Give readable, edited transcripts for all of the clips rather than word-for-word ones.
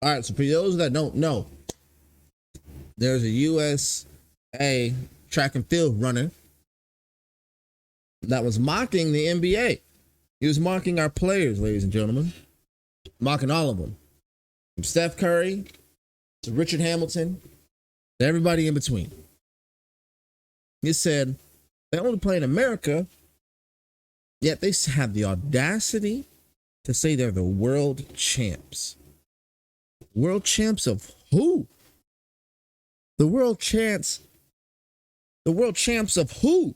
All right, so for those that don't know, there's a USA track and field runner that was mocking the NBA. He was mocking our players, ladies and gentlemen. Mocking all of them. From Steph Curry to Richard Hamilton to everybody in between. He said they only play in America, yet they have the audacity to say they're the world champs. World champs of who? The world champs of who?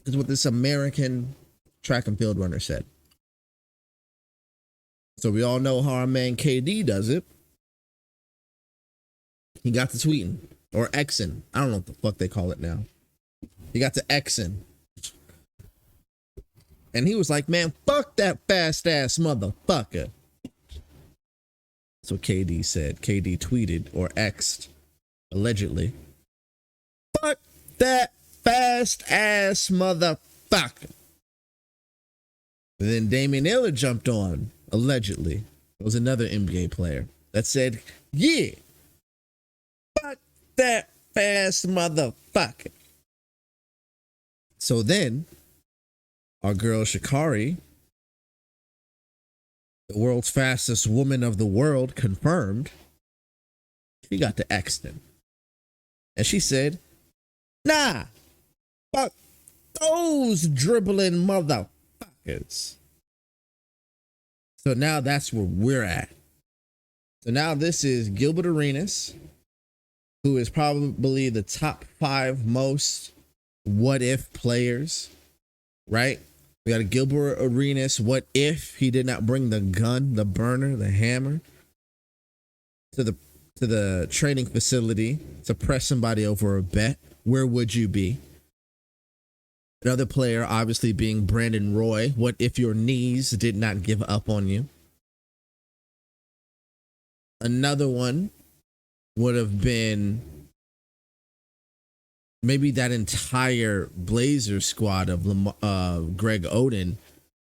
Is what this American track and field runner said. So we all know how our man KD does it. He got to tweeting or Xing. I don't know what the fuck they call it now. He got to Xing. And he was like, man, fuck that fast ass motherfucker. That's what KD said. KD tweeted or X'd, allegedly. Fuck that fast ass motherfucker. And then Damian Lillard jumped on, allegedly. It was another NBA player that said, yeah, fuck that fast motherfucker. So then, our girl Sha'Carri, the world's fastest woman of the world, confirmed she got to Exton. And she said, nah, fuck those dribbling motherfuckers. So now that's where we're at. So now this is Gilbert Arenas, who is probably the top 5 most what if players, right? We got a Gilbert Arenas. What if he did not bring the gun, the burner, the hammer to the training facility to press somebody over a bet? Where would you be? Another player, obviously, being Brandon Roy. What if your knees did not give up on you? Another one would have been maybe that entire Blazers squad of Greg Oden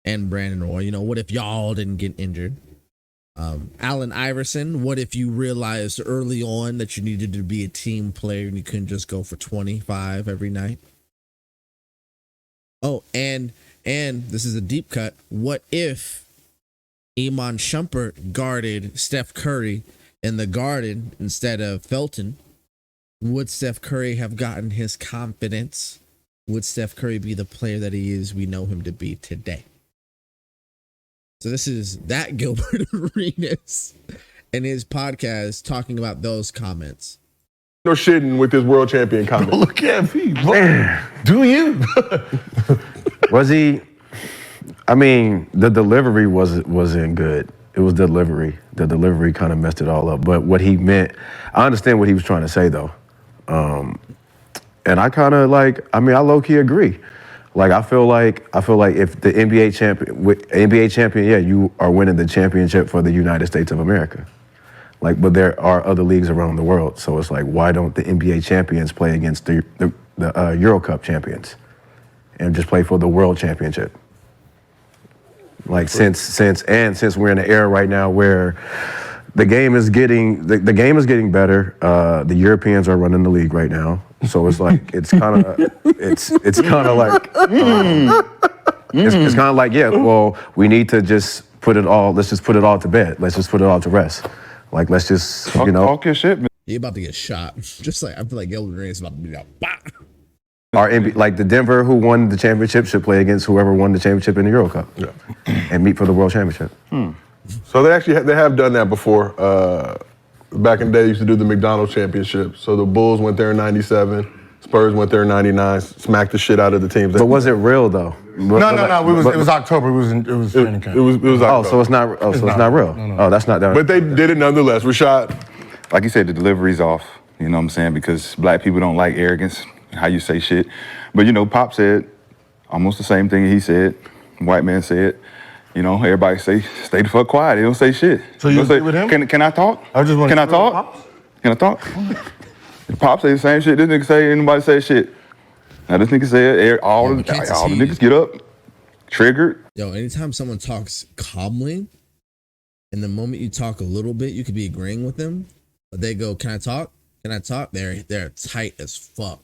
and Brandon Roy. You know, what if y'all didn't get injured? Allen Iverson, what if you realized early on that you needed to be a team player and you couldn't just go for 25 every night? Oh, and this is a deep cut. What if Iman Shumpert guarded Steph Curry in the Garden instead of Felton? Would Steph Curry have gotten his confidence? Would Steph Curry be the player that he is, we know him to be today? So this is that Gilbert Arenas and his podcast talking about those comments. No shitting with this world champion comment. Look at me, man. Do you? Was he? I mean, the delivery wasn't good. It was delivery. The delivery kind of messed it all up. But what he meant, I understand what he was trying to say though. And I kind of I low-key agree. I feel like if the NBA champion, yeah, you are winning the championship for the United States of America. But there are other leagues around the world, so it's why don't the NBA champions play against the Euro Cup champions and just play for the World Championship? Since we're in an era right now where the game is getting better, the Europeans are running the league right now, so it's it's kind of yeah. Well, we need to just put it all. Let's just put it all to bed. Let's just put it all to rest. Let's just talk your shit, man. He about to get shot. Just I feel like Gilbert Arenas about to be like, bah! Our the Denver who won the championship should play against whoever won the championship in the Euro Cup, and meet for the World Championship. So they have done that before. Back in the day, they used to do the McDonald's championship. So the Bulls went there in '97, Spurs went there in '99, smacked the shit out of the teams. But was it real though? No. It was October. It was training camp. It was October. Oh, so it's not. Oh, so it's not real. No. Oh, that's not that. But they did it nonetheless. Rashad, like you said, the delivery's off. You know what I'm saying? Because black people don't like arrogance, how you say shit. But Pop said almost the same thing he said. White man said. Everybody say, stay the fuck quiet. They don't say shit. So you agree with him? Can I talk? I just want Can I talk? Can I talk? Pop say the same shit. This nigga say, anybody say shit. Now this nigga said, all the niggas get up, triggered. Yo, anytime someone talks calmly, And the moment you talk a little bit, you could be agreeing with them, but they go, "Can I talk? Can I talk?" They're tight as fuck.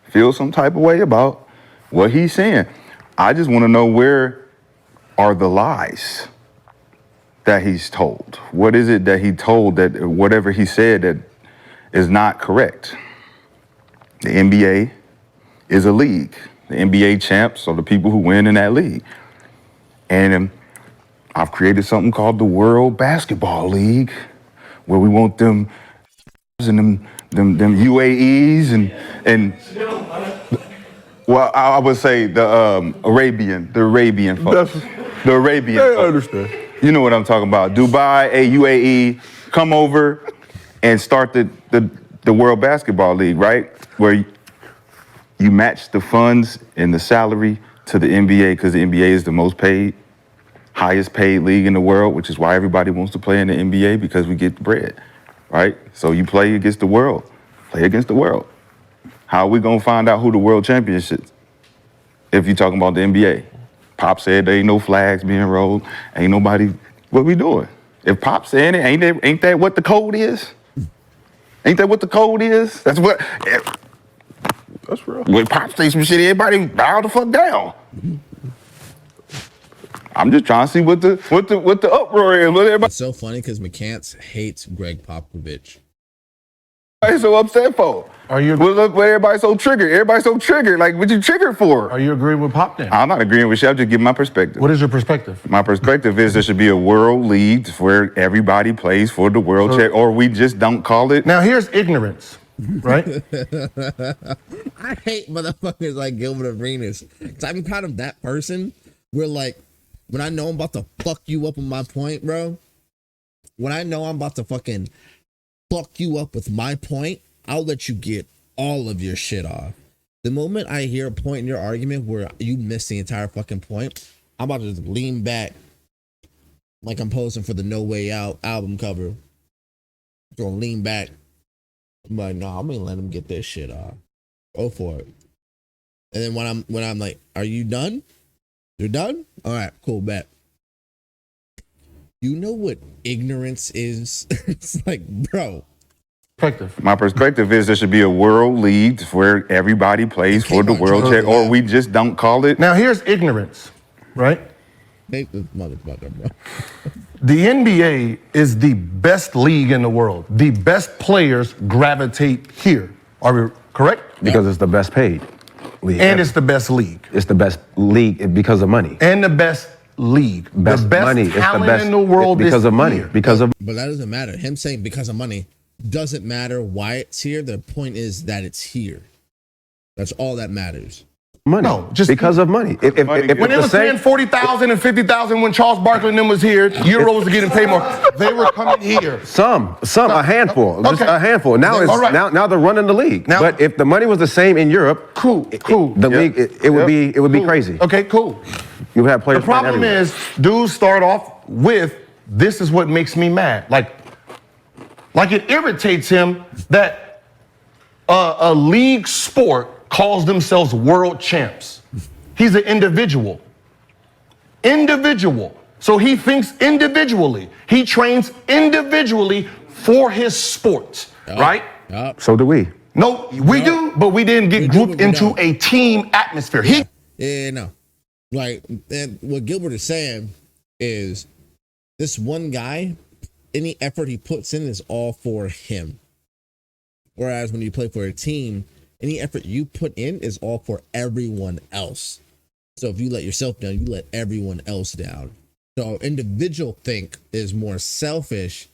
Feel some type of way about what he's saying. I just want to know, where are the lies that he's told? What is it that he told, that whatever he said that is not correct? The NBA is a league. The NBA champs are the people who win in that league. And I've created something called the World Basketball League, where we want them and them UAEs and well, I would say the Arabian folks. The Arabian I folks. understand. You know what I'm talking about. Dubai, UAE, come over and start the World Basketball League, right? Where you match the funds and the salary to the NBA, because the NBA is the most paid, highest paid league in the world, which is why everybody wants to play in the NBA, because we get the bread, right? So you play against the world. Play against the world. How are we gonna find out who the world champions is if you're talking about the NBA? Pop said there ain't no flags being rolled. Ain't nobody, what we doing? If Pop saying it, ain't that what the code is? Ain't that what the code is? That's what, That's real. when Pop say some shit, everybody bow the fuck down. I'm just trying to see what the uproar is. What everybody It's so funny because McCants hates Greg Popovich. so upset for. Are you Well, look, where everybody's so triggered. Everybody's so triggered. Like, what you triggered for? are you agreeing with Pop then? I'm not agreeing with you. I'm just giving my perspective. What is your perspective? My perspective is there should be a world league where everybody plays for the world check, or we just don't call it. Now here's ignorance, right? I hate motherfuckers like Gilbert Arenas. 'Cause I'm kind of that person where, like, when I know I'm about to fuck you up on my point, bro, when I know I'm about to fucking fuck you up with my point, I'll let you get all of your shit off. The moment I hear a point in your argument where you miss the entire fucking point, I'm about to just lean back like I'm posing for the No Way Out album cover. Gonna lean back. I'm like, no, I'm gonna let him get this shit off. Go for it. And then when I'm like, are you done? You're done? All right, cool, bet. You know what ignorance is? It's like, bro. Perspective. My perspective is there should be a world league where everybody plays for the world check, or we just don't call it. Now here's ignorance, right? Hate this motherfucker, bro. The NBA is the best league in the world. The best players gravitate here. Are we correct? Because it's the best paid league. And it's the best league. It's the best league because of money. And the best league. Best the best money. It's the talent best in the world because is of money. here. Because of But that doesn't matter. Him saying because of money doesn't matter why it's here. The point is that it's here. That's all that matters. money. No, just because of money. If when the they was same- paying 40,000 and 50,000 when Charles Barkley and them was here, Euros were getting paid more. They were coming here. Some, a handful, just Okay. a handful. Now it's All right. now they're running the league. Now- But if the money was the same in Europe, Cool. the league it would be crazy. Okay, cool. You would have players. The problem everywhere. is, dudes start off with, this is what makes me mad. Like it irritates him that a league sport calls themselves world champs. He's an individual. So he thinks individually. He trains individually for his sport, right? So do we. No, we do, but we didn't get We do, grouped but we into don't. a team atmosphere. Yeah, no. Like, and what Gilbert is saying is this one guy, any effort he puts in is all for him. Whereas when you play for a team, any effort you put in is all for everyone else. So if you let yourself down, you let everyone else down. So individual think is more selfish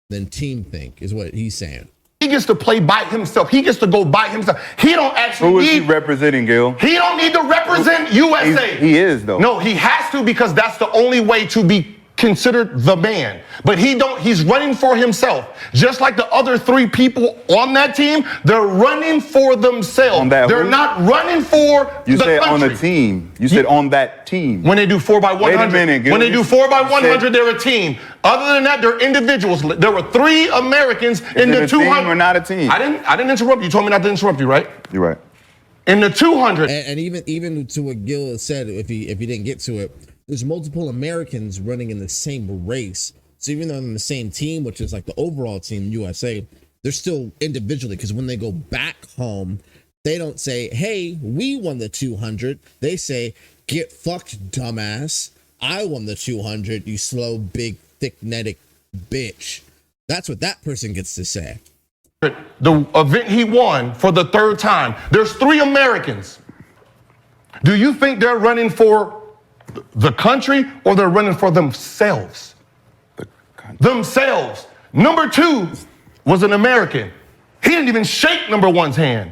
than team think, is what he's saying. He gets to play by himself. He gets to go by himself. He don't actually Who is he need. representing, Gil? He don't need to represent USA. He is, though. No, he has to, because that's the only way to be considered the man. But he's running for himself. Just like the other three people on that team, they're running for themselves. On that they're who? not running for You the said country. on the team. You said on that team. When they do 4x100, Wait a minute, Gil. when they do You 4x100, said- they're a team. Other than that, they're individuals. There were 3 Americans in it the a 200. team or not a team? I didn't interrupt you. You told me not to interrupt you, right? You're right. In the 200. And even to what Gil said, if he didn't get to it, there's multiple Americans running in the same race. So even though they're on the same team, which is like the overall team, USA, they're still individually, because when they go back home, they don't say, hey, we won the 200. They say, get fucked, dumbass. I won the 200, you slow, big, thick-netted bitch. That's what that person gets to say. The event he won for the third time, there's 3 Americans. Do you think they're running for the country or they're running for themselves? Themselves. Number 2 was an American. He didn't even shake number 1's hand.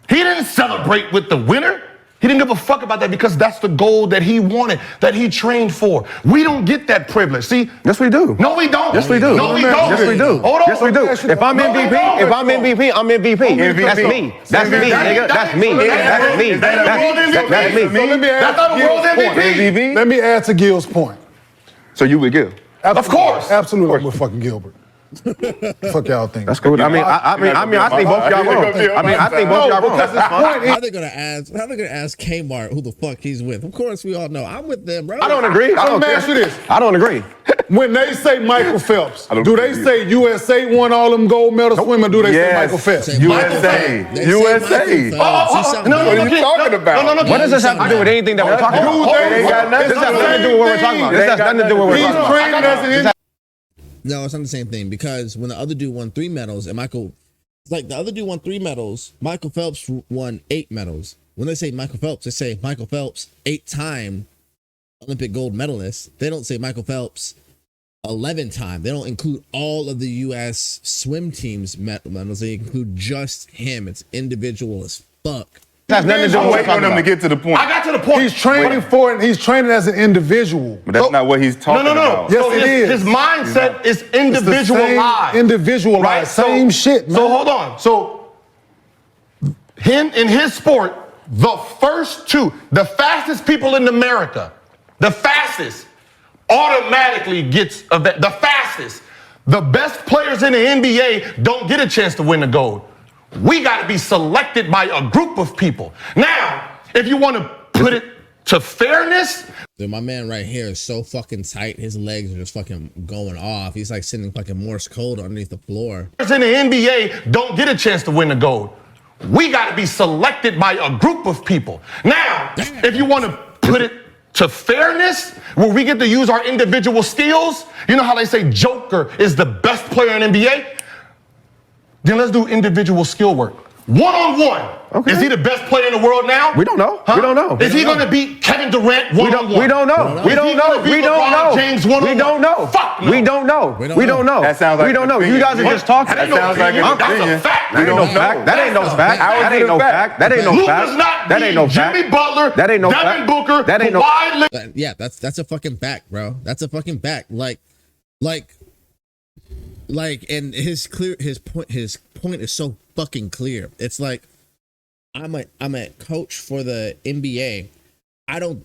He didn't celebrate with the winner. He didn't give a fuck about that because that's the goal that he wanted, that he trained for. We don't get that privilege. See? Yes, we do. No, we don't. Yes, we do. No, we don't. Yes, we do. Hold on. Yes, we do. If I'm MVP, I'm MVP. I'm MVP. That's me. That's me, nigga. That's me. That's me. That's me. So let me add, That's not a world MVP. Let me add to Gil's point. So you would give? Of course. Absolutely, I'm with fucking Gilbert. Fuck y'all think. That's cool. I think both y'all wrong. I think both y'all wrong. How they gonna ask Kmart who the fuck he's with? Of course, we all know. I'm with them, bro. I don't agree. Let me ask you this. I don't agree. When they say Michael Phelps, do they say USA won all them gold medal swimming, or do they say Michael Phelps? Say Michael Phelps. They say USA. Michael Phelps. No, what are you talking about? No. What does this have to do with anything that we're talking about? This has nothing to do with what we're talking about. This has nothing to do with what we're talking about. He's training as an No, it's not the same thing, because when the other dude won 3 medals and the other dude won 3 medals, Michael Phelps won 8 medals. When they say Michael Phelps, they say Michael Phelps 8-time Olympic gold medalist. They don't say Michael Phelps 11-time. They don't include all of the U.S. swim team's medals. They include just him. It's individual as fuck. Has nothing to do with I'm waiting for them to get to the point. I got to the point. He's training for it. He's training as an individual. But that's not what he's talking about. Yes, So it is. His mindset is It's the individualized. same individualized. Right? Same shit, man. So hold on. So him in his sport, the first 2, the fastest people in America, the fastest, automatically gets the fastest. The best players in the NBA don't get a chance to win the gold. We got to be selected by a group of people. Now, if you want to put it to fairness. Dude, my man right here is so fucking tight. His legs are just fucking going off. He's like sending fucking Morse code underneath the floor. In the NBA don't get a chance to win the gold. We got to be selected by a group of people. Now, if you want to put it to fairness, where we get to use our individual skills, you know how they say Joker is the best player in NBA? Then let's do individual skill work. One-on-one. Okay. Is he the best player in the world now? We don't know. Huh? We don't know. Is he going to beat Kevin Durant one-on-one? We don't know. We don't know. We don't know. James one-on-one? We don't know. Fuck no. We don't know. We don't know. That sounds like we don't an know. You opinion. guys are just talking. That ain't That sounds like an That's opinion. a fact. That ain't no fact. That ain't no fact. That ain't no fact. That ain't no Luke fact. does not That ain't no beat fact. Jimmy Butler, That ain't no Devin fact. Booker, That ain't no Kawhi Leonard. Yeah, that's a fucking fact, bro. That's a fucking fact. And his point is so fucking clear. It's like, I'm a coach for the NBA. I don't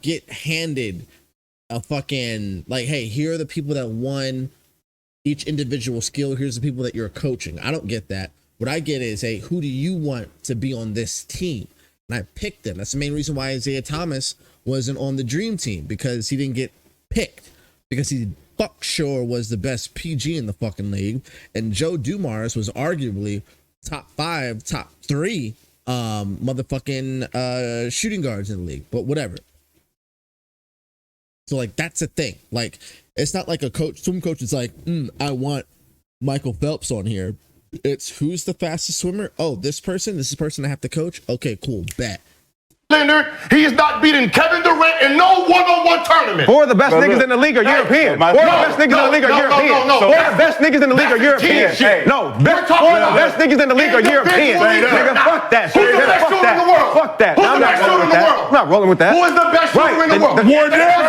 get handed a fucking, like, hey, here are the people that won each individual skill. Here's the people that you're coaching. I don't get that. What I get is, hey, who do you want to be on this team? And I picked them. That's the main reason why Isaiah Thomas wasn't on the dream team, because he didn't get picked, because he fuck sure was the best PG in the fucking league. And Joe Dumars was arguably top 5, top 3 motherfucking shooting guards in the league, but whatever. So like, that's a thing. Like, it's not like swim coach is like, I want Michael Phelps on here. It's who's the fastest swimmer? Oh, this is the person I have to coach. Okay, cool, bet. Leonard, he is not beating Kevin Durant in no one-on-one tournament. 4 of the best niggas in the league are European. 4 of the best niggas in the league are European. 4 of the best niggas in the league are European. No, 4 of the best niggas in the league are European. Nigga, fuck that shit. Who's the best shooter in the world? Fuck that. Who's the best shooter in the world? I'm not rolling with that. Who is the best shooter in the world?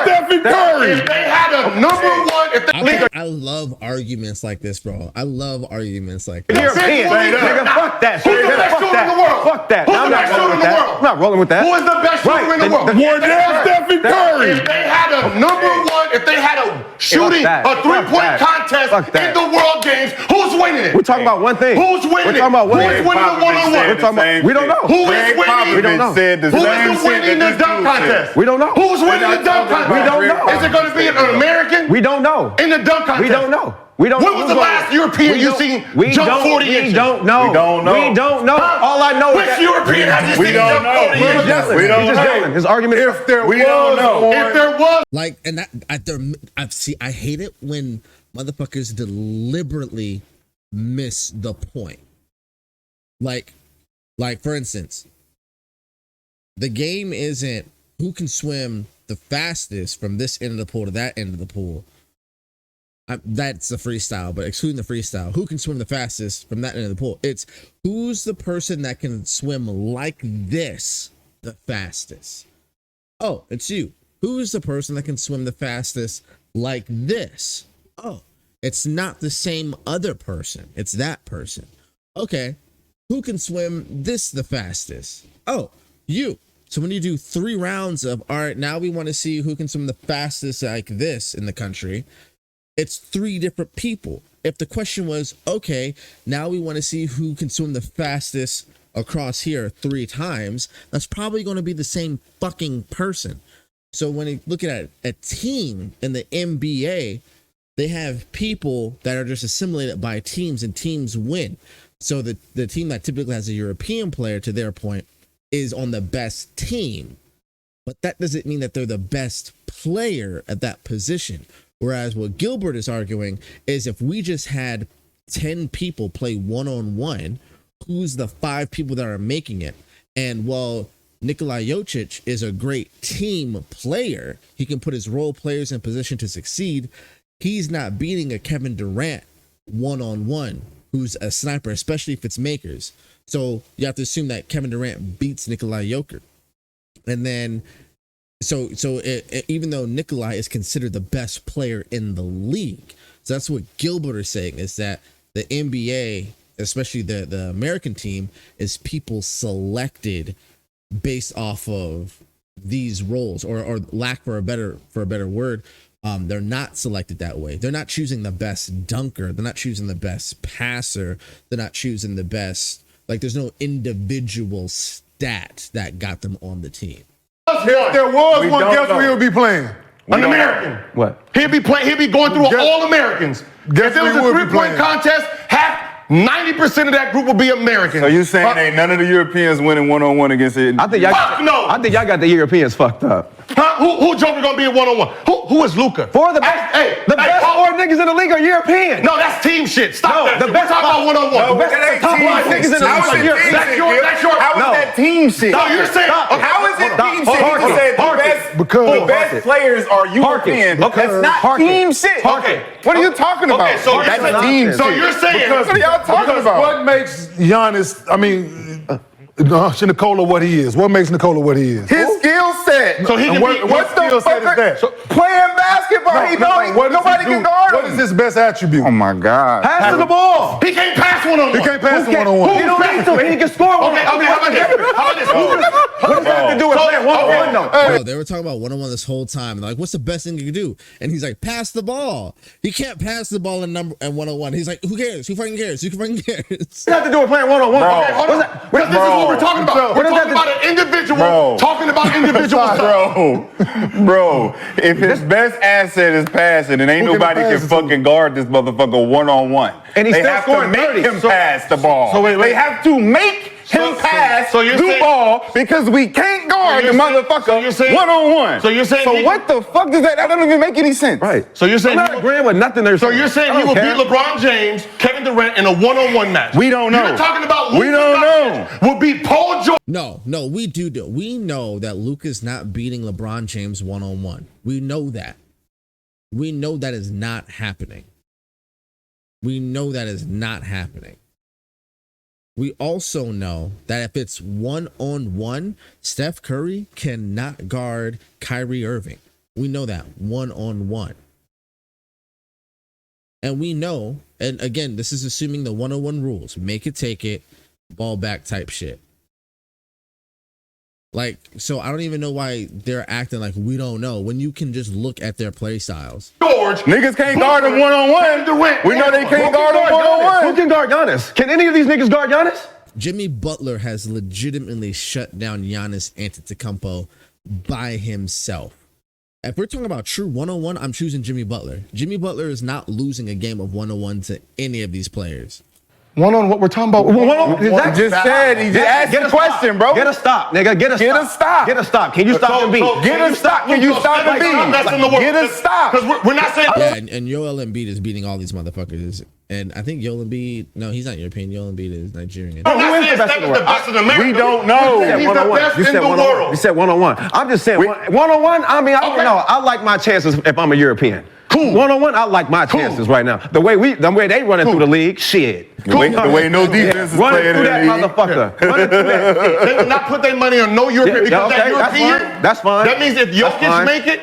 Stephen Curry. If they had a number one, if they I love arguments like this, bro. I love arguments like this. European. Nigga, fuck that shit. Who's the best Fuck shooter in the that. world? Fuck that. Who's I'm the best shooter in the world? not rolling with that. Who Who is the best shooter in the world? More than Stephen Curry. If they had a if they had a shooting, a three-point contest in the World Games, who's winning it? We're talking about one thing. Who's winning it? We're talking about one Who's thing. winning the one-on-one? We're talking about, we don't know. Who is winning? We don't know. Who is winning the dunk contest? We don't know. Who's winning the dunk contest? We don't know. Is it going to be an American? We don't know. In the dunk contest? We don't know. We don't When know was the last European you seen jump 40 inches? We don't know. We don't know. We don't know. All I know Which is that European has you seen jump 40 inches? We don't He's just know. yelling. His argument. If there We was don't know. one, If there was. Like, and I hate it when motherfuckers deliberately miss the point. Like for instance, the game isn't who can swim the fastest from this end of the pool to that end of the pool. That's the freestyle, but excluding the freestyle, who can swim the fastest from that end of the pool? It's who's the person that can swim like this the fastest. Oh, it's you. Who's the person that can swim the fastest like this? Oh, it's not the same other person. It's that person. Okay. Who can swim this the fastest? Oh, you. So when you do 3 rounds of, all right, now we want to see who can swim the fastest like this in the country, it's 3 different people. If the question was, okay, now we want to see who can swim the fastest across here 3 times, that's probably going to be the same fucking person. So when you look at a team in the NBA, they have people that are just assimilated by teams and teams win. So the team that typically has a European player, to their point, is on the best team. But that doesn't mean that they're the best player at that position. Whereas what Gilbert is arguing is if we just had 10 people play one-on-one, who's the 5 people that are making it? And while Nikola Jokic is a great team player, he can put his role players in position to succeed. He's not beating a Kevin Durant one-on-one, who's a sniper, especially if it's makers. So you have to assume that Kevin Durant beats Nikola Jokic. And then even though Nikolai is considered the best player in the league, so that's what Gilbert is saying, is that the NBA, especially the American team, is people selected based off of these roles, or lack for a better word. They're not selected that way. They're not choosing the best dunker. They're not choosing the best passer. They're not choosing the best. Like, there's no individual stat that got them on the team. If there was one, guess who he'll be playing? An American. What? He'll be going through all Americans. If there was a 3-point contest, 90% of that group will be American. So you saying ain't none of the Europeans winning one-on-one against it? I think y'all got the Europeans fucked up. Huh? Who Joker gonna be in one-on-one? Who is Luka? The best 4 niggas in the league are European. No, that's team shit. Stop that. The best talk about one-on-one. The top 5 niggas in the league are European. How is that team shit? No, you're saying. How is it team shit? You said the best players are European. That's not team shit. Okay. What are you talking about? Okay, so that's team. So you're saying. What are y'all talking about? What makes Giannis, Nikola what he is? What makes Nikola what he is? His skill set. So he can what skill set is that? Playing basketball. Nobody can guard him. What is his best attribute? Oh my God. Pass the ball. He can't pass one-on-one. He can't pass one-on-one. He don't need to. He can score one. Okay, how about this? What does that have to do with playing one-on-one though? Bro, they were talking about one-on-one this whole time. And like, what's the best thing you can do? And he's like, pass the ball. He can't pass the ball in one-on-one. He's like, who cares? Who fucking cares? Who fucking cares? What does that have to do with playing one-on-one? Okay, hold on. This is what we're talking about. We're talking about an individual. Talking about individual stuff. Bro, if his best asset is passing and ain't nobody can fucking guard this motherfucker one-on-one. And he's they still have to scoring make 30. him pass the ball. So wait. They have to make him pass the ball because we can't guard the motherfucker one-on-one. So you're saying. So what the fuck does that? That doesn't even make any sense. Right. So you're saying. I'm not agreeing with nothing they're saying. So you're saying he will beat LeBron James, Kevin Durant in a one-on-one match? We don't know. You're talking about We don't know. Will beat Paul George. No, we do. We know that Luka's not beating LeBron James one-on-one. We know that. We know that is not happening. We know that is not happening. We also know that if it's one-on-one, Steph Curry cannot guard Kyrie Irving. We know that one-on-one. And we know, and again, this is assuming the one-on-one rules. Make it, take it, ball back type shit. Like, so I don't even know why they're acting like we don't know when you can just look at their play styles. George, Niggas can't guard him one-on-one. We know they can't guard him one-on-one. Who can guard Giannis? Can any of these niggas guard Giannis? Jimmy Butler has legitimately shut down Giannis Antetokounmpo by himself. If we're talking about true one-on-one, I'm choosing Jimmy Butler. Jimmy Butler is not losing a game of one-on-one to any of these players. One on what we're talking about. He just asked the question, bro. Get a stop, nigga. Get a stop. Get a stop. Can you stop and beat? Get a stop. Can you stop and beat? Get a stop. Because we're not saying. Yeah, and Joel Embiid is beating all these motherfuckers. And I think Joel Embiid, no, he's not European. Joel Embiid is Nigerian. Who is the best in the world? We don't know. He's the best in the world. You said one-on-one. I'm just saying one-on-one. I mean, I don't know. I like my chances if I'm a European. Cool. One-on-one, I like my chances right now. The way they running through the league, shit. The way no defense is playing in the league. Motherfucker. Running through that shit. They will not put their money on no European because that European. That's fine. That means if Jokic make it,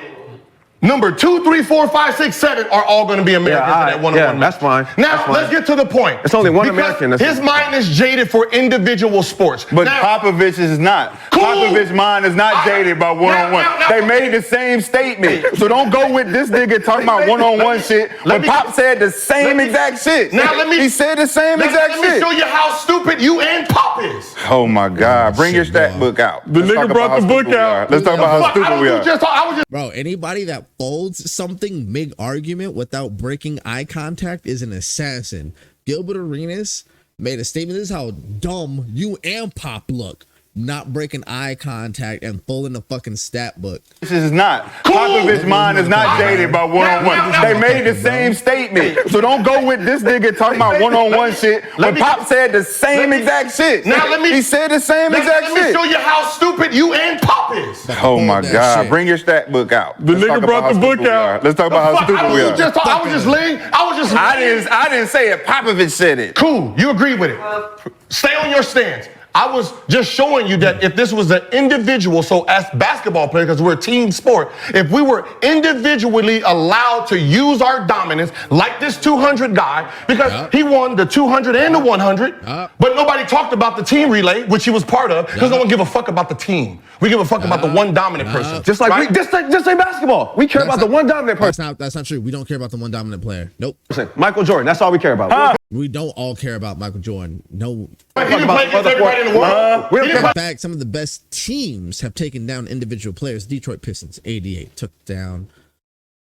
number 2, 3, 4, 5, 6, 7 are all going to be Americans in that one-on-one match. That's fine. Now, let's get to the point. It's only one American. His mind is jaded for individual sports. But now, Popovich is not. Cool. Popovich's mind is not jaded by one-on-one. They made the same statement. So don't go with this nigga talking about one-on-one shit. But Pop said the same exact shit. He said the same exact shit. Let me show you how stupid you and Pop is. Oh my God. Bring your stat book out. The nigga brought the book out. Let's talk about how stupid we are. Bro, anybody that folds something mid-argument without breaking eye contact is an assassin. Gilbert Arenas made a statement. This is how dumb you and Pop look. Not breaking eye contact and folding the fucking stat book. This is not. Popovich's mind is not jaded by one-on-one. They made the same statement. So don't go with this nigga talking about one-on-one shit. But Pop said the same exact shit. He said the same exact shit. Let me show you how stupid you and Pop is. Oh my God. Bring your stat book out. The nigga brought the book out. Let's talk about how stupid we are. I was just laying. I didn't say it. Popovich said it. Cool. You agree with it. Stay on your stance. I was just showing you that if this was an individual, so as basketball players, because we're a team sport, if we were individually allowed to use our dominance like this 200 guy, because he won the 200 and the 100, but nobody talked about the team relay, which he was part of, because no one give a fuck about the team. We give a fuck about the one dominant person. Just like just say basketball. We care about the one dominant person. That's not true. We don't care about the one dominant player. Nope. Michael Jordan. That's all we care about. We don't all care about Michael Jordan. No. He didn't play against everybody in the world. In fact, some of the best teams have taken down individual players. Detroit Pistons, 88, took down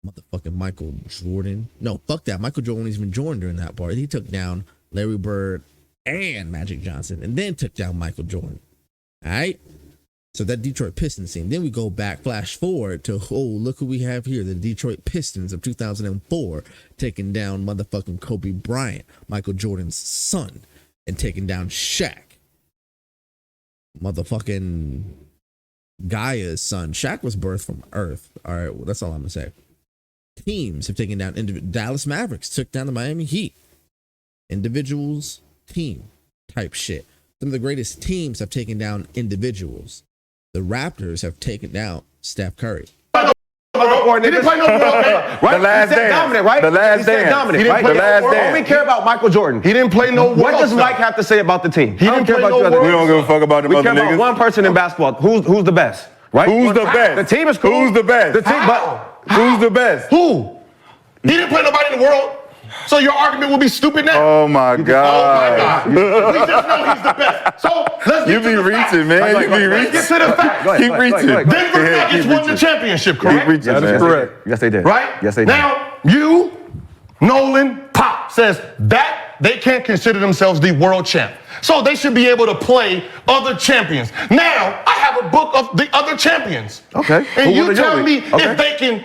motherfucking Michael Jordan. No, fuck that. Michael Jordan wasn't even Jordan during that part. He took down Larry Bird and Magic Johnson and then took down Michael Jordan. All right? So that Detroit Pistons team. Then we go back, flash forward to, look who we have here. The Detroit Pistons of 2004 taking down motherfucking Kobe Bryant, Michael Jordan's son, and taking down Shaq. Motherfucking Gaia's son. Shaq was birthed from Earth. All right, well, that's all I'm going to say. Teams have taken down, Dallas Mavericks took down the Miami Heat. Individuals, team type shit. Some of the greatest teams have taken down individuals. The Raptors have taken down Steph Curry. He didn't play no role, right? The last dance. Dominant, right? The last dance. Dominant, Right? The last dance. All we care about Michael Jordan. He didn't play no What does world Mike stuff. have to say about the team? He didn't play no world We don't give a fuck about them We other care about niggas. one person in basketball. Who's the best? Right? Who's the best? The team is cool. Who's the best? The team, but Who's the best? Who? He didn't play nobody in the world. So your argument will be stupid now. Oh my God. We just know he's the best. So let's get You to be the reaching, facts. man. You be Let's get reaching. to the facts. Keep reaching. Denver Nuggets won the championship, correct? Keep reaching, That is man. correct. Yes, they did. Right? Yes, they did. Now, you, Nolan, Pop says that they can't consider themselves the world champ. So they should be able to play other champions. Now, I have a book of the other champions. Okay. And Who you won the tell Euro me League? Okay. if they can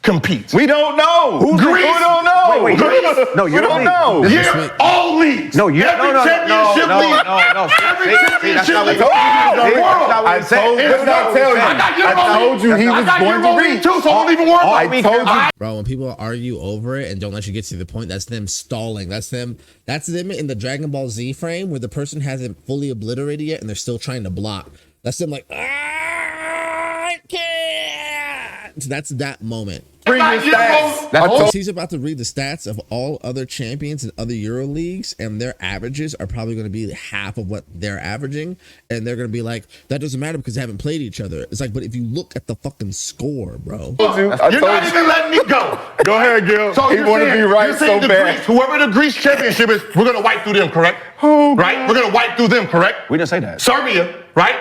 compete. We don't know. Greece. Who don't know? Wait. Greece. No, We you're don't know. Yeah, all leagues. No, you Every no. championship league. Every championship league. I told you. What did I tell you? I told you he was going to reach. Too, so don't even worry about it. I told you. Bro, when people argue over it and don't let you get to the point, that's them stalling. That's them in the Dragon Ball Z frame where the person hasn't fully obliterated yet and they're still trying to block. That's them like, I can't. that's that moment. Bring your stats. He's about to read the stats of all other champions in other Euro leagues, and their averages are probably going to be half of what they're averaging, and they're going to be like, that doesn't matter because they haven't played each other. It's like, but if you look at the fucking score, bro. You're not even letting me go. Go ahead, Gil. So He wanna be right so bad. Whoever the Greece championship is, we're gonna wipe through them, correct? Oh, right? We're gonna wipe through them, correct? We didn't say that. Serbia, right?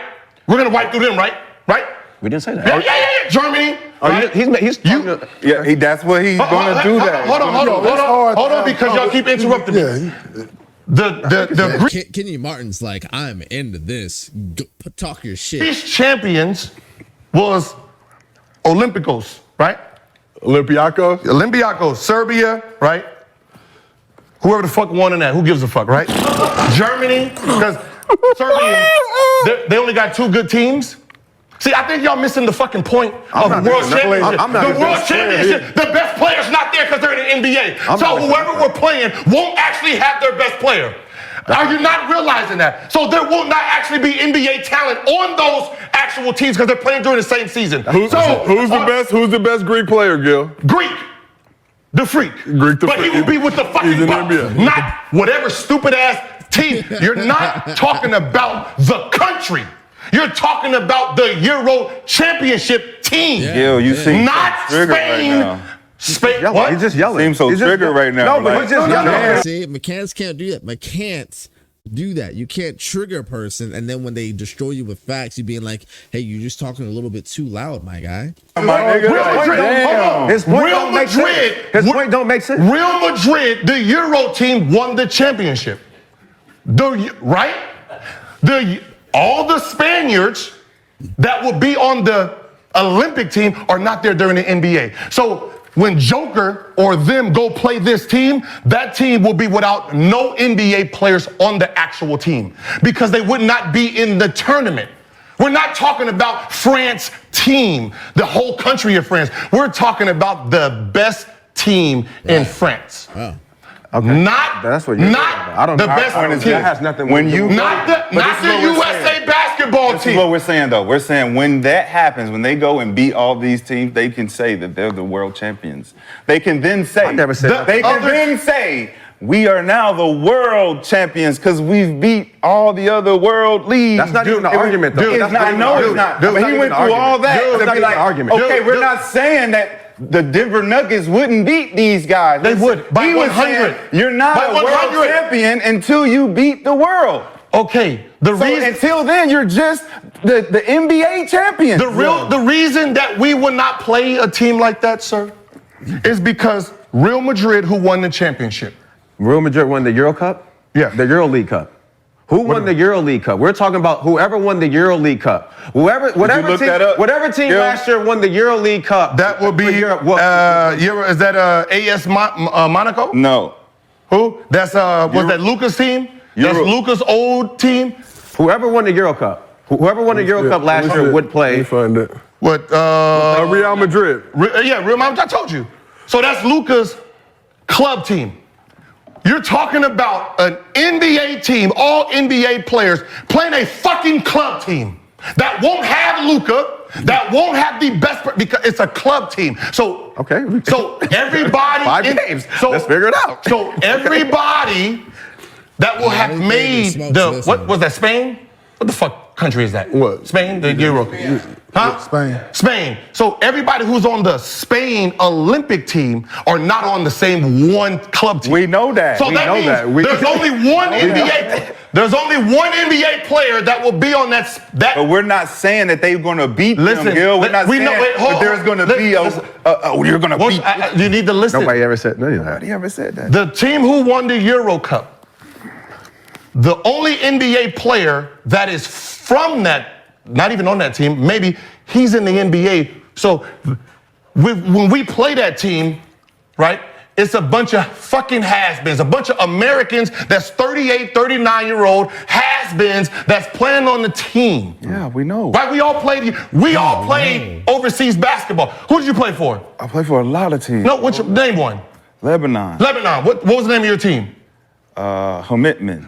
We're gonna wipe through them, right? Right? We didn't say that. Yeah. Germany. Right? He's talking Yeah, that's what he's gonna do. That. Hold on, because y'all keep interrupting me. The Greece Kenny Martin's like, I'm into this. Talk your shit. champions was Olympiacos, right? Olympiacos. Serbia, right? Whoever the fuck won in that, who gives a fuck, right? Germany, because Serbia, they only got 2 good teams. See, I think y'all missing the fucking point of the World Championship. The World Championship, the best player's not there because they're in the NBA. So whoever we're playing won't actually have their best player. Are you not realizing that? So there will not actually be NBA talent on those actual teams because they're playing during the same season. Who's the best Greek player, Gil? Greek. The freak. But he will be with the fucking Bucks, not whatever stupid ass team. You're not talking about the country. You're talking about the Euro Championship team. Gil, you seem not so triggered Spain. right now. Spain. What? He's just yelling. Seems so triggered right now. No, but he's just yelling. See, mechanics can't do that. Mechanics do that. You can't trigger a person, and then when they destroy you with facts, you being like, "Hey, you're just talking a little bit too loud, my guy." His point don't make sense. His point don't make sense. Real Madrid, the Euro team, won the championship. Right? All the Spaniards that will be on the Olympic team are not there during the NBA. So when Joker or them go play this team, that team will be without no NBA players on the actual team because they would not be in the tournament. We're not talking about France team, the whole country of France. We're talking about the best team in France. Wow. Okay. That's what you're talking about. I don't know. The best team. That has nothing When you Not the USA basketball This team. is what we're saying, though. We're saying when that happens, when they go and beat all these teams, they can say that they're the world champions. They can then say, I never said that. They can then say, we are now the world champions because we've beat all the other world leagues. That's not even an argument, though. I know it's not. But he went through all that to be like, okay, we're not saying that the Denver Nuggets wouldn't beat these guys. They would. By 100. You're not a world champion until you beat the world. Okay. Until then, you're just the NBA champion. The reason that we would not play a team like that, sir, is because Real Madrid, who won the championship. Real Madrid won the Euro Cup? Yeah. The Euro League Cup. Who won the Euro League Cup? We're talking about whoever won the Euro League Cup. Whatever team last year won the Euro League Cup. That would be is that AS Monaco? No. Who? That's was that Luca's team? That's Luca's old team. Whoever won the Euro Cup. Whoever won the Euro Cup last year would play. Let me find it. What? Real Madrid. Real Madrid. I told you. So that's Luca's club team. You're talking about an NBA team, all NBA players, playing a fucking club team that won't have Luka, that won't have the best, because it's a club team. So, so everybody. 5 games. So, let's figure it out. So everybody that will have made what was that, Spain? What the fuck country is that? What? Spain, the Euro. Huh? Spain. So everybody who's on the Spain Olympic team are not on the same one club team. We know that. So that means there's only one NBA. There's only one NBA player that will be on that. But we're not saying that they're going to beat them, Gil. We're not saying that there's going to be you're going to beat. You need to listen. Nobody ever said that. Nobody ever said that. The team who won the Euro Cup. The only NBA player that is from that, not even on that team, maybe he's in the NBA. So when we play that team, right, it's a bunch of fucking has-beens, a bunch of Americans that's 38, 39-year-old has-beens that's playing on the team. Yeah, we know. Right, we all played overseas basketball. Who did you play for? I played for a lot of teams. No, name one? Lebanon. What was the name of your team? Commitment.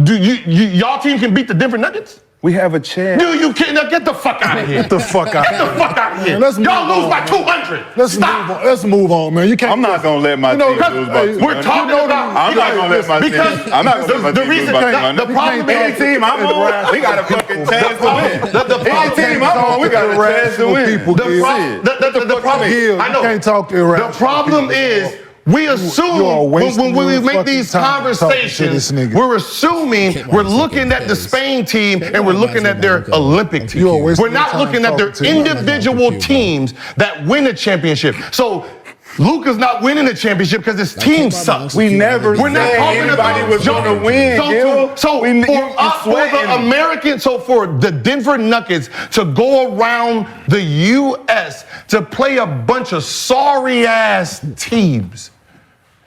Do y'all team can beat the Denver Nuggets? We have a chance. Do you kidding? Now get the fuck out of here. Get the fuck out. Get the fuck out of here. Let's move Y'all lose on, by man. 200. Let's move on. Let's move on, man. You can't. I'm not gonna let my team lose by 200. We're talking about. I'm not gonna let my team. I'm not gonna let my team lose by 200. The problem Any is team I'm on, we got a fucking chance to win. Any team I'm on, we got a chance to win. The problem is, I know. You can't talk to irrational The problem people, is, bro. we assume when we make these conversations, we're assuming we're looking at the Spain team and we're looking at their Olympic team. We're not looking at their individual teams that win a championship. So Luka's not winning the championship because his team sucks. We never We're not said talking anybody about was gonna win. So for the Americans, so for the Denver Nuggets to go around the U.S. to play a bunch of sorry ass teams,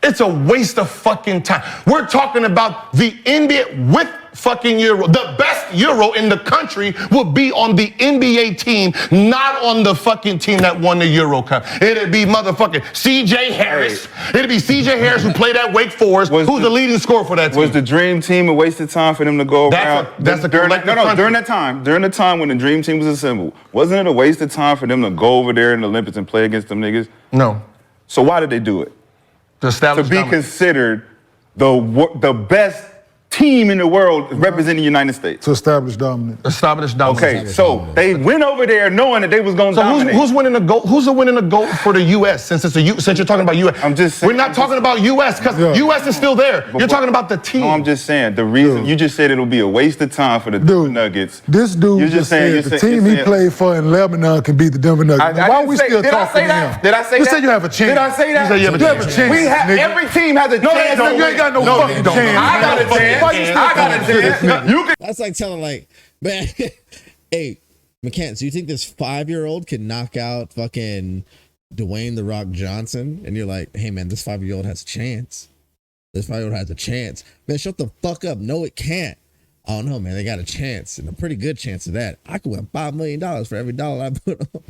it's a waste of fucking time. We're talking about the NBA with fucking Euro. The best Euro in the country will be on the NBA team, not on the fucking team that won the Euro Cup. It'd be motherfucking C.J. Harris. It'd be C.J. Harris who played at Wake Forest, who's the leading scorer for that team. Was the Dream Team a waste of time for them to go around? That's a collective country. During that time when the Dream Team was assembled, wasn't it a waste of time for them to go over there in the Olympics and play against them niggas? No. So why did they do it? To be considered the best team in the world representing the United States. To establish dominance. Okay, so they went over there knowing that they was going to dominate. Who's winning the gold? Who's winning the gold for the U.S. since you're talking about U.S.? I'm just saying. We're not talking about U.S. because U.S. is still there. You're talking about the team. No, I'm just saying the reason you just said it'll be a waste of time for the Nuggets. This dude just said the team he played for in Lebanon can beat the Denver Nuggets. Why are we still talking to him? Did I say that? You said you have a chance. Did I say that? You said you have a chance. Every team has a chance. You ain't got no fucking chance. I got a chance. I got a chance. That's like telling, like, man, hey, McCants, do you think this 5-year-old can knock out fucking Dwayne The Rock Johnson? And you're like, hey, man, this 5-year-old has a chance. This 5-year-old has a chance. Man, shut the fuck up. No, it can't. Oh, no, man, they got a chance, and a pretty good chance of that. I could win $5 million for every dollar I put on.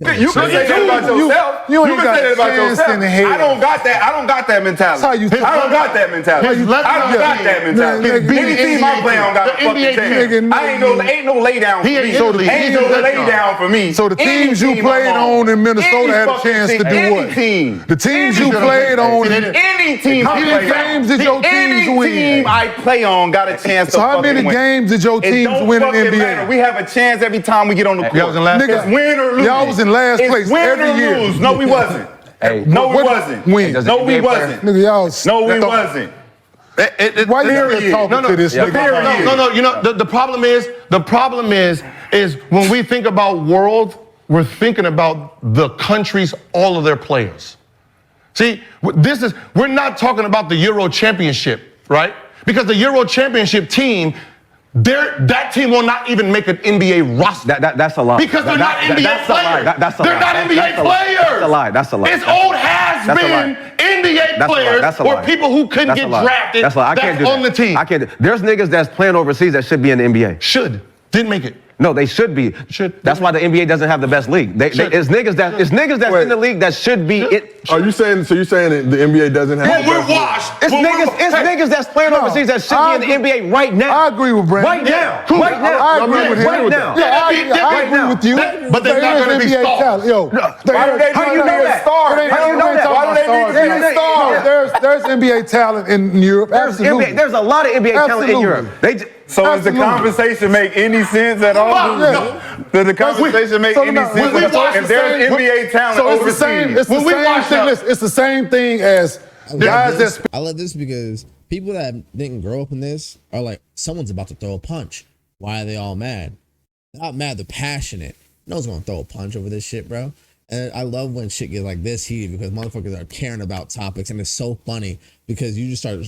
You can say that about yourself. You can say that about yourself. I don't got that. I don't got that mentality. I don't got that mentality. I don't got that mentality. Any team I play on got a fucking chance. Ain't no lay down for me. Ain't no lay down for me. So the teams you played on in Minnesota had a chance to do what? The teams you played on in any team I play on. games did your teams win? Any team I play on got a chance to fucking win. So how many games did your teams win in the NBA? We have a chance every time we get on the court. Nigga, win or lose. Y'all was in last place every year. Lose. No, we wasn't. No, we wasn't. Win. No, we wasn't. Nigga, y'all. No, we wasn't. Why you still talking to this nigga? No. You know, the problem is when we think about world, we're thinking about the countries, all of their players. See, we're not talking about the Euro Championship, right? Because the Euro Championship team, that team will not even make an NBA roster. That's a lie. Because they're not NBA players. They're not NBA players. That's a lie. That's a lie. It's old has-been NBA players or people who couldn't get drafted that's I can't do on the team. I can't. There's niggas that's playing overseas that should be in the NBA. Didn't make it. No, they should be. That's why the NBA doesn't have the best league. It's niggas that's in the league that should be it. Are you saying? So you're saying that the NBA doesn't have? Well, we're washed. It's niggas that's playing overseas that should be in the NBA right now. I agree with Brandon. Right now. Cool. Right now. I agree with him. Right now. Yeah, I agree with you. But they're not going to be stars. Yo, how do you know that? How do you know that? Why do they need to be stars? There's NBA talent in Europe. Absolutely. There's a lot of NBA talent in Europe. So does the conversation make any sense at all? No. Does the conversation make any sense? If there's NBA talent overseas. It's the same thing as guys that's. I love this because people that didn't grow up in this are like, someone's about to throw a punch. Why are they all mad? They're not mad, they're passionate. No one's gonna throw a punch over this shit, bro. And I love when shit gets like this heated because motherfuckers are caring about topics, and it's so funny because you just start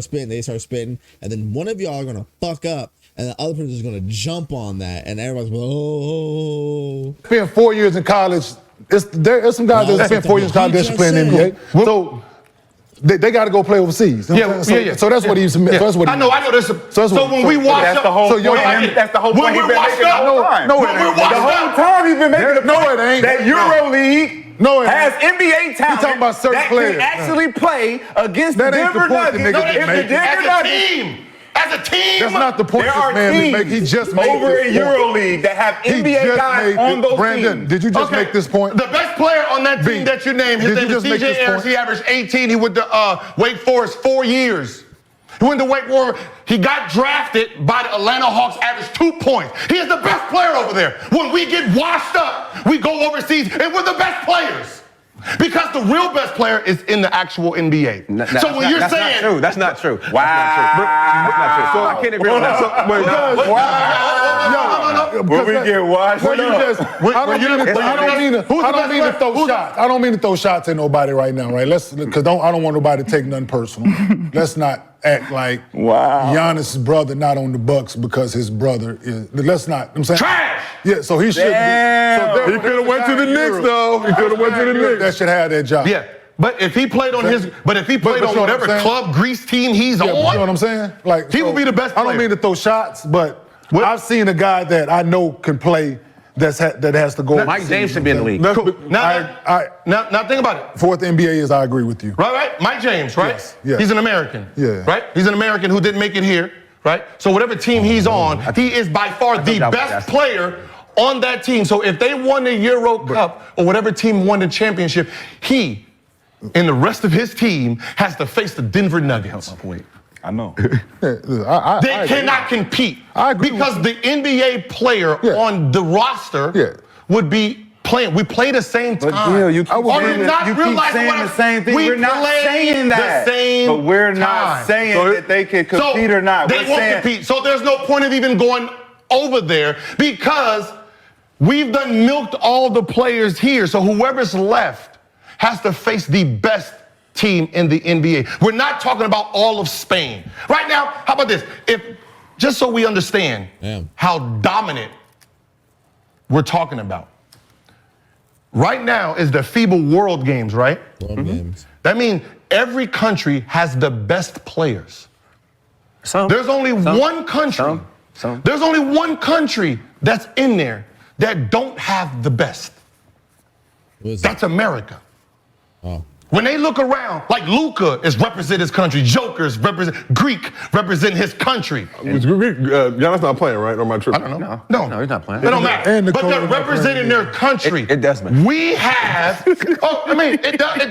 spitting, they start spitting, and then one of y'all are gonna fuck up, and the other person is gonna jump on that, and everybody's like, oh. Spent 4 years in college. There's some guys that spent 4 years in college that should play in the NBA. So they got to go play overseas. You know so that's what he's. So that's what I know. So when we watch, that's the whole point. That's the whole point. He's been making the whole time. No, it ain't. The whole time he's been making the point. No, it ain't. That EuroLeague has NBA talent. talking about certain that players. Can actually play against the Denver Nuggets. As As a team, That's not the point There this are man teams make. He just made over this in point. EuroLeague that have He NBA just guys made on this- those Brandon, teams. did you just make this point? The best player on that team that you named, his Did you name is just make CJ this Ayers. point? He averaged 18. He went to Wake Forest 4 years. He went to Wake Forest. He got drafted by the Atlanta Hawks, averaged 2 points. He is the best player over there. When we get washed up, we go overseas, and we're the best players. Because the real best player is in the actual NBA. So when you're saying... That's not true. Wow. That's not true. So I can't agree with that. When we get washed Well, you up. just, I don't mean to throw shots. I don't mean to throw shots at nobody right now, right? Because I don't want nobody to take nothing personal. Let's not act like Giannis' brother not on the Bucks because his brother is. Let's not. I'm saying Trash! Yeah, so he should. So He could have went to the Knicks, though. He could have went to the Knicks. That should have that job. Yeah. But if he played on his, but if he played on you know what I'm whatever saying? club grease team he's Yeah, on, but you know what I'm saying? Like he will be the best I don't player. mean to throw shots, but I've seen a guy that I know can play that has to go. Mike James should be in the league. Now think about it. Fourth NBA is I agree with you. Right? Mike James, right? Yes. He's an American. Yeah. Right? He's an American who didn't make it here, right? So whatever team he's on, he is by far the best player on that team. So if they won the Euro Cup or whatever team won the championship, he and the rest of his team has to face the Denver Nuggets. I know. They cannot compete I agree because with the NBA player on the roster would be playing. We play the same time. But Gil, you keep Are saying you not you keep realizing saying what the same thing. We We're not play saying that. The same but we're not time. saying that they can compete or not. They We're won't saying compete. So there's no point of even going over there because we've done milked all the players here. So whoever's left has to face the best team in the NBA. We're not talking about all of Spain. Right now, how about this? Just so we understand how dominant we're talking about. Right now is the FIBA World Games, right? World Games. That means every country has the best players. There's only one country. There's only one country that's in there that don't have the best. That's America. Oh. When they look around, like Luka is represent his country, Joker's represent Greek represent his country. Giannis not playing, right? Or am I tripping? I don't know. No, he's not playing. It don't matter. And But they're representing their country. It does matter. We have. It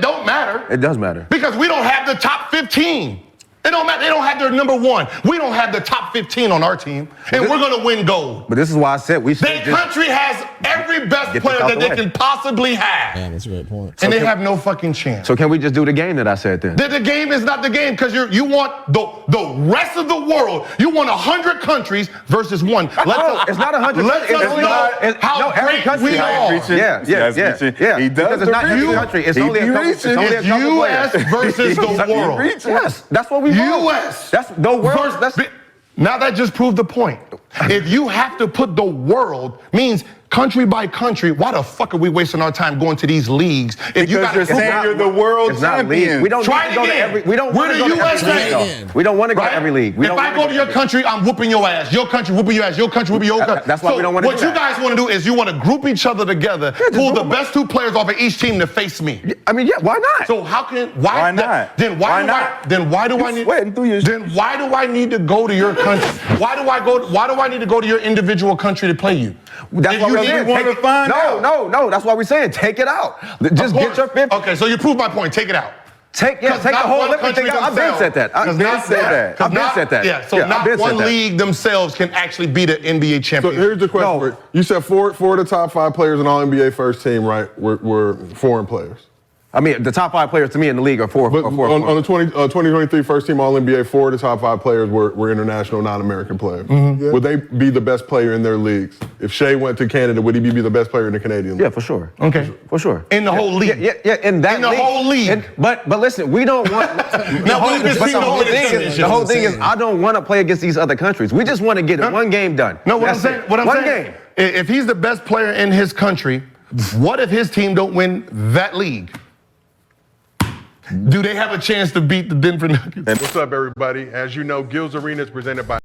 don't matter. It does matter. Because we don't have the top 15. It don't matter. They don't have their number one. We don't have the top 15 on our team, and we're going to win gold. But this is why I said we should. Their country has every best Get player this out that the they way. can possibly have. Yeah, that's a great point. And they have no fucking chance. So can we just do the game that I said then? The game is not the game because you want the rest of the world. You want 100 countries versus one. No, it's not 100. Let's It's know not- how every great country we has- are. Yeah. He does Because it's not the every reach. country. It's He only a be couple. reaching. It's only a It's couple U.S. players. versus the world. Yes, that's what we want. U.S. That's the world. Now that just proved the point. If you have to put the world, means country by country, why the fuck are we wasting our time going to these leagues? If you Because you're saying you're the world It's not league. champion. We don't Try need it to go to again. every. We don't We're want to the go to USA. every league. though. We don't want to go to every league. We If don't I wanna go to your country, I'm whooping your ass. Your country whooping your ass. Your country whooping your country. That's why we don't wanna do What you that. guys want to do is you want to group each other together, pull the best two players off of each team to face me. I mean, yeah. Why not? So Why not? Then why do I need? sweating through your Then why do I need to go to your country? Why do I need to go to your individual country to play you? That's If why you we're need- saying wanna take- find out. No. That's why we're saying take it out. Just get your 50. Okay, so you proved my point. Take it out. Take the not whole one Olympic thing country out. I've been themselves. said that. I've Because been not- said that. because I've been not- said that. Yeah, so I've not been said one that. league themselves can actually be the NBA So champion. here's the question. No. You said four of the top 5 players in all NBA first team, right, were foreign players. I mean, the top 5 players to me in the league are four. But are four on the 2023 first team All NBA, 4 of the top 5 players were international, non-American players. Mm-hmm. Would they be the best player in their leagues? If Shea went to Canada, would he be the best player in the Canadian league? Yeah, for sure. Okay. For sure. In the whole league. Yeah, in that In the league. whole league. But listen, we don't want. Now, this but team don't win a championship. the whole thing is, I don't want to play against these other countries. We just want to get one game done. No, what That's I'm saying, it. what I'm one saying, game. if he's the best player in his country, what if his team don't win that league? Do they have a chance to beat the Denver Nuggets? What's up, everybody? As you know, Gils Arenas presented by